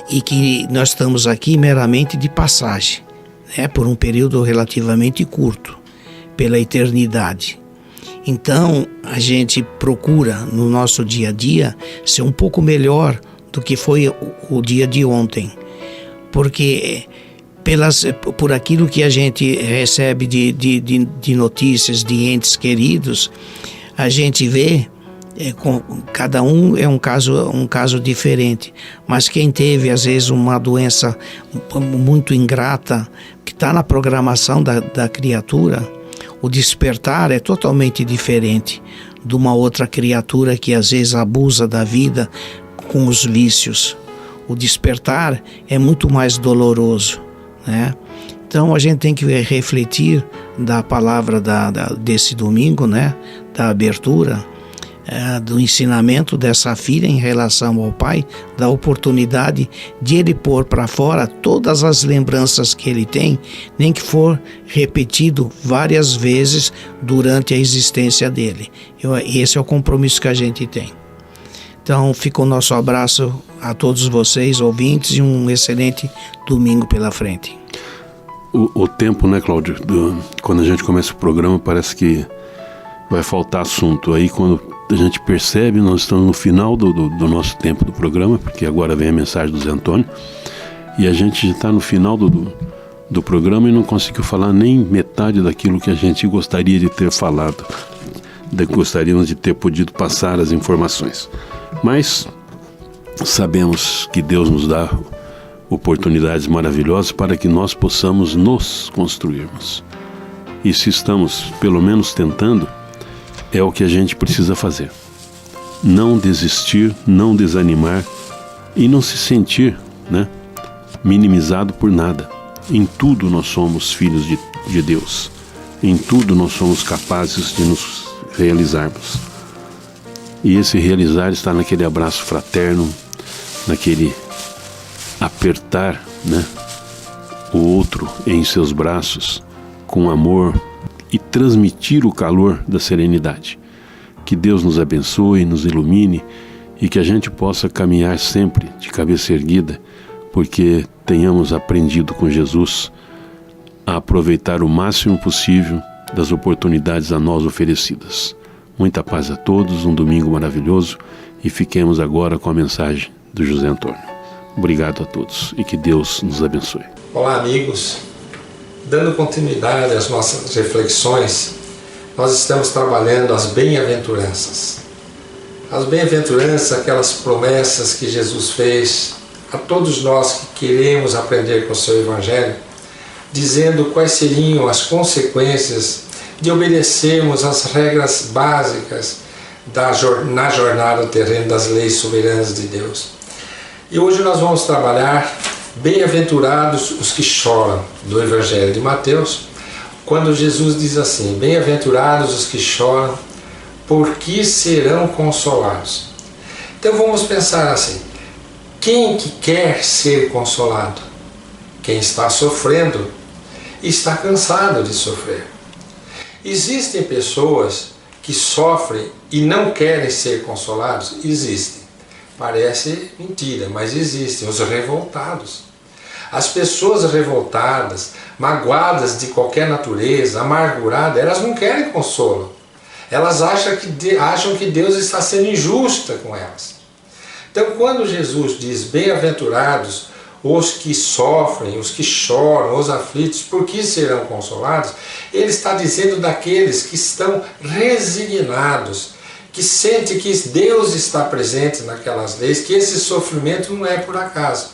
D: e que nós estamos aqui meramente de passagem, né, por um período relativamente curto, pela eternidade. Então, a gente procura no nosso dia a dia ser um pouco melhor do que foi o dia de ontem, porque por aquilo que a gente recebe de notícias de entes queridos, a gente vê, cada um é um caso diferente, mas quem teve às vezes uma doença muito ingrata, que está na programação da criatura, o despertar é totalmente diferente de uma outra criatura que às vezes abusa da vida com os vícios. O despertar é muito mais doloroso, né? Então a gente tem que refletir da palavra desse domingo, né? Da abertura, do ensinamento dessa filha em relação ao pai, da oportunidade de ele pôr para fora todas as lembranças que ele tem, nem que for repetido várias vezes durante a existência dele. Esse é o compromisso que a gente tem. Então fica o nosso abraço a todos vocês, ouvintes, e um excelente domingo pela frente.
B: O tempo, né, Cláudio, quando a gente começa o programa parece que vai faltar assunto. Aí quando a gente percebe, nós estamos no final do nosso tempo do programa, porque agora vem a mensagem do Zé Antônio, e a gente já está no final do programa e não conseguiu falar nem metade daquilo que a gente gostaria de ter falado, gostaríamos de ter podido passar as informações. Mas sabemos que Deus nos dá oportunidades maravilhosas para que nós possamos nos construirmos. E se estamos, pelo menos, tentando, é o que a gente precisa fazer. Não desistir, não desanimar e não se sentir, né, minimizado por nada. Em tudo nós somos filhos de Deus. Em tudo nós somos capazes de nos realizarmos. E esse realizar está naquele abraço fraterno, naquele apertar, né, o outro em seus braços com amor e transmitir o calor da serenidade. Que Deus nos abençoe, nos ilumine e que a gente possa caminhar sempre de cabeça erguida porque tenhamos aprendido com Jesus a aproveitar o máximo possível das oportunidades a nós oferecidas. Muita paz a todos, um domingo maravilhoso, e fiquemos agora com a mensagem do José Antônio. Obrigado a todos e que Deus nos abençoe.
A: Olá, amigos. Dando continuidade às nossas reflexões, nós estamos trabalhando as bem-aventuranças. As bem-aventuranças, aquelas promessas que Jesus fez a todos nós que queremos aprender com o seu Evangelho, dizendo quais seriam as consequências de obedecermos às regras básicas na jornada terrena das leis soberanas de Deus. E hoje nós vamos trabalhar bem-aventurados os que choram, do Evangelho de Mateus, quando Jesus diz assim: bem-aventurados os que choram, porque serão consolados. Então vamos pensar assim: quem que quer ser consolado? Quem está sofrendo e está cansado de sofrer. Existem pessoas que sofrem e não querem ser consolados? Existem. Parece mentira, mas existem os revoltados. As pessoas revoltadas, magoadas de qualquer natureza, amarguradas, elas não querem consolo. Elas acham que Deus está sendo injusta com elas. Então, quando Jesus diz bem-aventurados os que sofrem, os que choram, os aflitos, porque serão consolados, ele está dizendo daqueles que estão resignados, que sentem que Deus está presente naquelas leis, que esse sofrimento não é por acaso,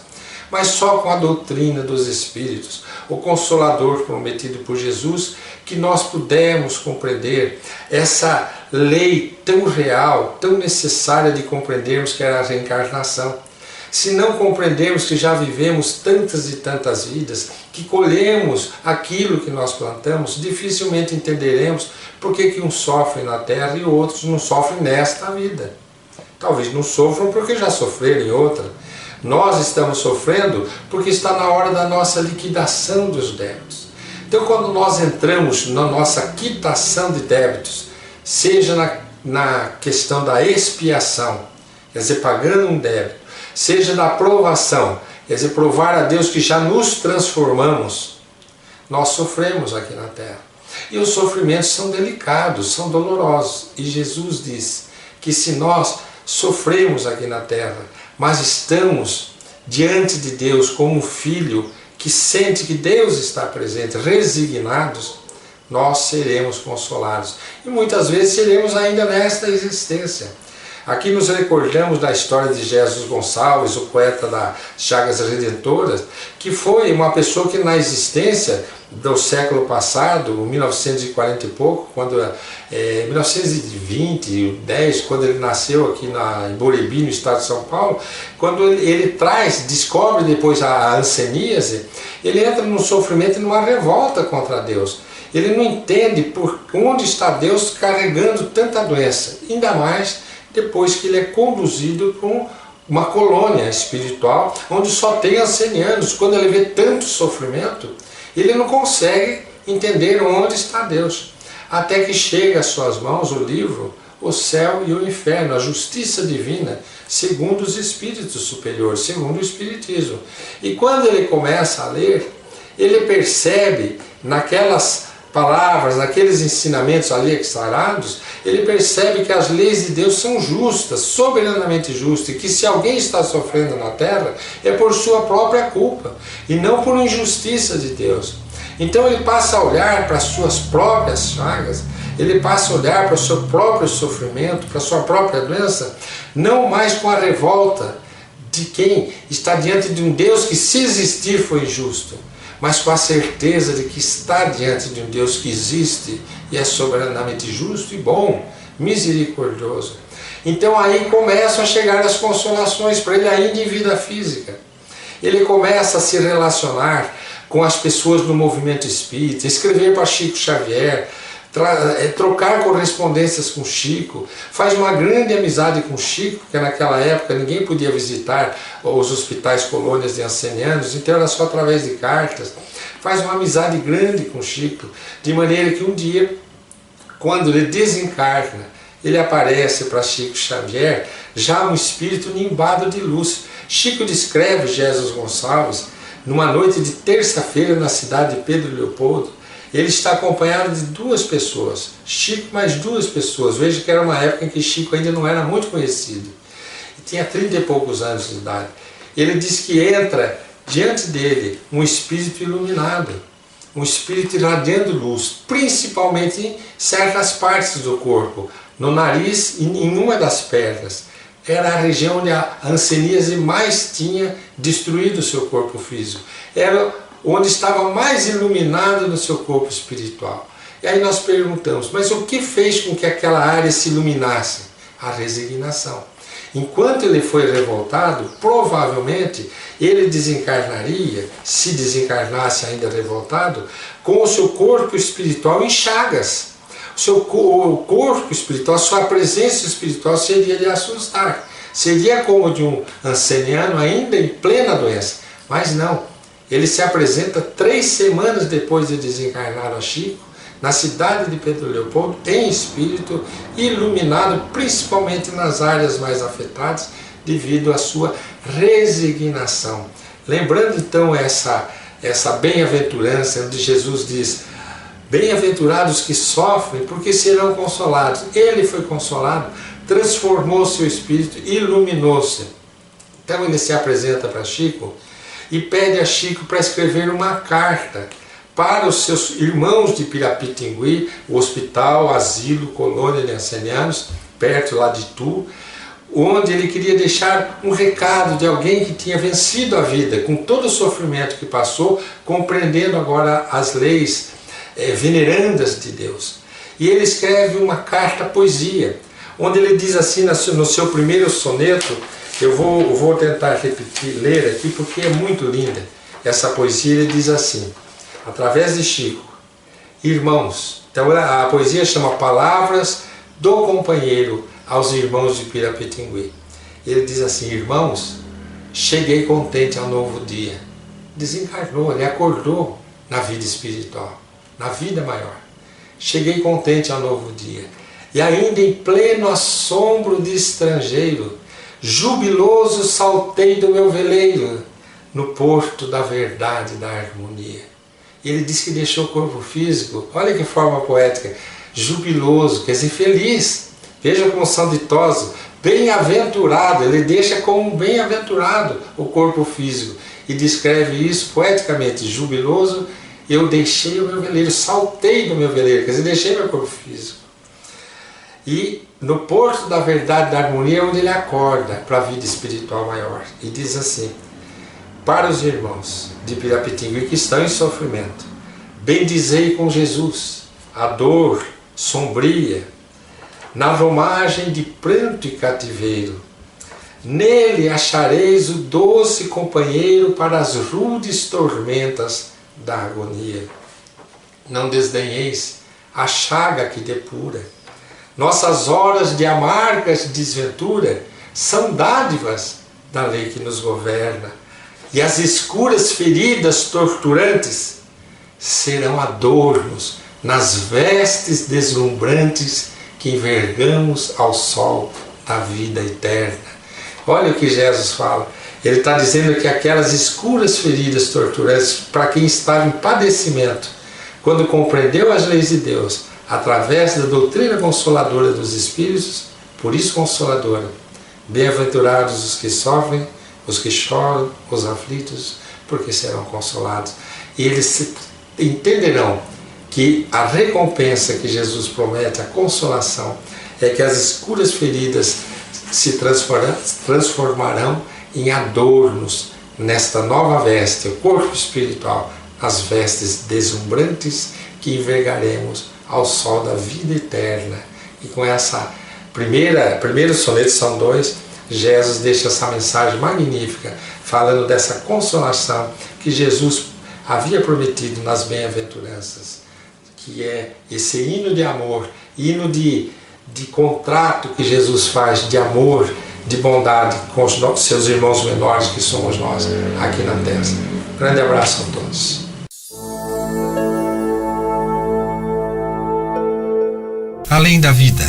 A: mas só com a doutrina dos Espíritos, o Consolador prometido por Jesus, que nós pudemos compreender essa lei tão real, tão necessária de compreendermos, que era a reencarnação. Se não compreendermos que já vivemos tantas e tantas vidas, que colhemos aquilo que nós plantamos, dificilmente entenderemos por que uns sofrem na terra e outros não sofrem nesta vida. Talvez não sofram porque já sofreram em outra. Nós estamos sofrendo porque está na hora da nossa liquidação dos débitos. Então, quando nós entramos na nossa quitação de débitos, seja na questão da expiação, quer dizer, pagando um débito, seja da provação, quer dizer, provar a Deus que já nos transformamos, nós sofremos aqui na terra. E os sofrimentos são delicados, são dolorosos. E Jesus diz que se nós sofremos aqui na terra, mas estamos diante de Deus como um filho que sente que Deus está presente, resignados, nós seremos consolados. E muitas vezes seremos ainda nesta existência. Aqui nos recordamos da história de Jesus Gonçalves, o poeta das Chagas Redentoras, que foi uma pessoa que na existência do século passado, 1940 e pouco, quando 1920, 10, quando ele nasceu aqui em Borebi, no estado de São Paulo, quando ele descobre depois a hanseníase, ele entra num sofrimento e numa revolta contra Deus. Ele não entende por onde está Deus carregando tanta doença, ainda mais depois que ele é conduzido para uma colônia espiritual, onde só tem ancenianos. Quando ele vê tanto sofrimento, ele não consegue entender onde está Deus. Até que chega às suas mãos o livro O Céu e o Inferno, a Justiça Divina, segundo os Espíritos Superiores, segundo o Espiritismo. E quando ele começa a ler, ele percebe naquelas palavras, naqueles ensinamentos ali exarados, ele percebe que as leis de Deus são justas, soberanamente justas, e que se alguém está sofrendo na terra é por sua própria culpa e não por injustiça de Deus. Então ele passa a olhar para as suas próprias chagas, ele passa a olhar para o seu próprio sofrimento, para a sua própria doença, não mais com a revolta de quem está diante de um Deus que, se existir, foi injusto, mas com a certeza de que está diante de um Deus que existe e é soberanamente justo e bom, misericordioso. Então aí começam a chegar as consolações para ele ainda em vida física. Ele começa a se relacionar com as pessoas do movimento espírita, escrever para Chico Xavier, trocar correspondências com Chico, faz uma grande amizade com Chico, porque naquela época ninguém podia visitar os hospitais colônias de ancenianos, então era só através de cartas. Faz uma amizade grande com Chico, de maneira que um dia, quando ele desencarna, ele aparece para Chico Xavier já um espírito nimbado de luz.
E: Chico descreve Jesus Gonçalves numa noite de terça-feira na cidade de Pedro Leopoldo. Ele está acompanhado de 2 pessoas, Chico mais 2 pessoas. Veja que era uma época em que Chico ainda não era muito conhecido, e tinha 30 e poucos anos de idade. Ele diz que entra diante dele um espírito iluminado, um espírito irradiando luz, principalmente em certas partes do corpo, no nariz e em uma das pernas. Era a região onde a hanseníase mais tinha destruído o seu corpo físico. Era onde estava mais iluminado no seu corpo espiritual. E aí nós perguntamos, mas o que fez com que aquela área se iluminasse? A resignação. Enquanto ele foi revoltado, provavelmente ele desencarnaria, se desencarnasse ainda revoltado, com o seu corpo espiritual em chagas. O corpo espiritual, a sua presença espiritual seria de assustar. Seria como de um anceniano ainda em plena doença. Mas não. Ele se apresenta 3 semanas depois de desencarnar a Chico, na cidade de Pedro Leopoldo, em espírito, iluminado principalmente nas áreas mais afetadas, devido à sua resignação. Lembrando então essa bem-aventurança, onde Jesus diz: bem-aventurados que sofrem, porque serão consolados. Ele foi consolado, transformou seu espírito, iluminou-se. Então ele se apresenta para Chico e pede a Chico para escrever uma carta para os seus irmãos de Pirapitingui, o hospital, asilo, colônia de ancianos, perto lá de Itu, onde ele queria deixar um recado de alguém que tinha vencido a vida, com todo o sofrimento que passou, compreendendo agora as leis venerandas de Deus. E ele escreve uma carta-poesia, onde ele diz assim no seu primeiro soneto, eu vou tentar repetir, ler aqui, porque é muito linda essa poesia. Ele diz assim, através de Chico: irmãos, então a poesia chama Palavras do Companheiro aos Irmãos de Pirapitingui. Ele diz assim: irmãos, cheguei contente ao novo dia. Desencarnou, ele acordou na vida espiritual, na vida maior. Cheguei contente ao novo dia. E ainda em pleno assombro de estrangeiro, jubiloso saltei do meu veleiro, no porto da verdade e da harmonia. Ele diz que deixou o corpo físico, olha que forma poética, jubiloso, quer dizer, feliz. Veja como são ditosos, bem-aventurado, ele deixa como bem-aventurado o corpo físico e descreve isso poeticamente: jubiloso, eu deixei o meu veleiro, saltei do meu veleiro, quer dizer, deixei meu corpo físico. E no porto da verdade e da harmonia é onde ele acorda para a vida espiritual maior. E diz assim: para os irmãos de Pirapitingui que estão em sofrimento, bendizei com Jesus a dor sombria, na romagem de pranto e cativeiro. Nele achareis o doce companheiro para as rudes tormentas da agonia. Não desdenheis a chaga que depura. Nossas horas de amargas desventura são dádivas da lei que nos governa, e as escuras feridas torturantes serão adornos nas vestes deslumbrantes que envergamos ao sol da vida eterna. Olha o que Jesus fala. Ele está dizendo que aquelas escuras feridas torturantes, para quem estava em padecimento, quando compreendeu as leis de Deus, através da doutrina consoladora dos Espíritos, por isso consoladora, bem-aventurados os que sofrem, os que choram, os aflitos, porque serão consolados. E eles entenderão que a recompensa que Jesus promete, a consolação, é que as escuras feridas se transformarão em adornos nesta nova veste, o corpo espiritual, as vestes deslumbrantes que envergaremos ao sol da vida eterna. E com essa primeiro soneto, são 2, Jesus deixa essa mensagem magnífica, falando dessa consolação que Jesus havia prometido nas bem-aventuranças, que é esse hino de amor, hino de contrato que Jesus faz, de amor, de bondade com os seus irmãos menores, que somos nós aqui na Terra. Grande abraço a todos.
A: Além da vida,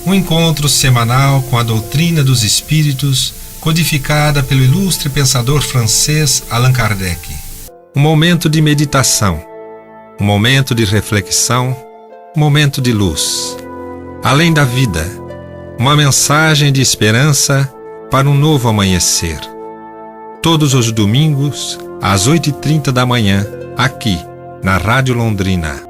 A: um encontro semanal com a doutrina dos Espíritos, codificada pelo ilustre pensador francês Allan Kardec. Um momento de meditação, um momento de reflexão, um momento de luz. Além da vida, uma mensagem de esperança para um novo amanhecer. Todos os domingos, às 8h30 da manhã, aqui, na Rádio Londrina.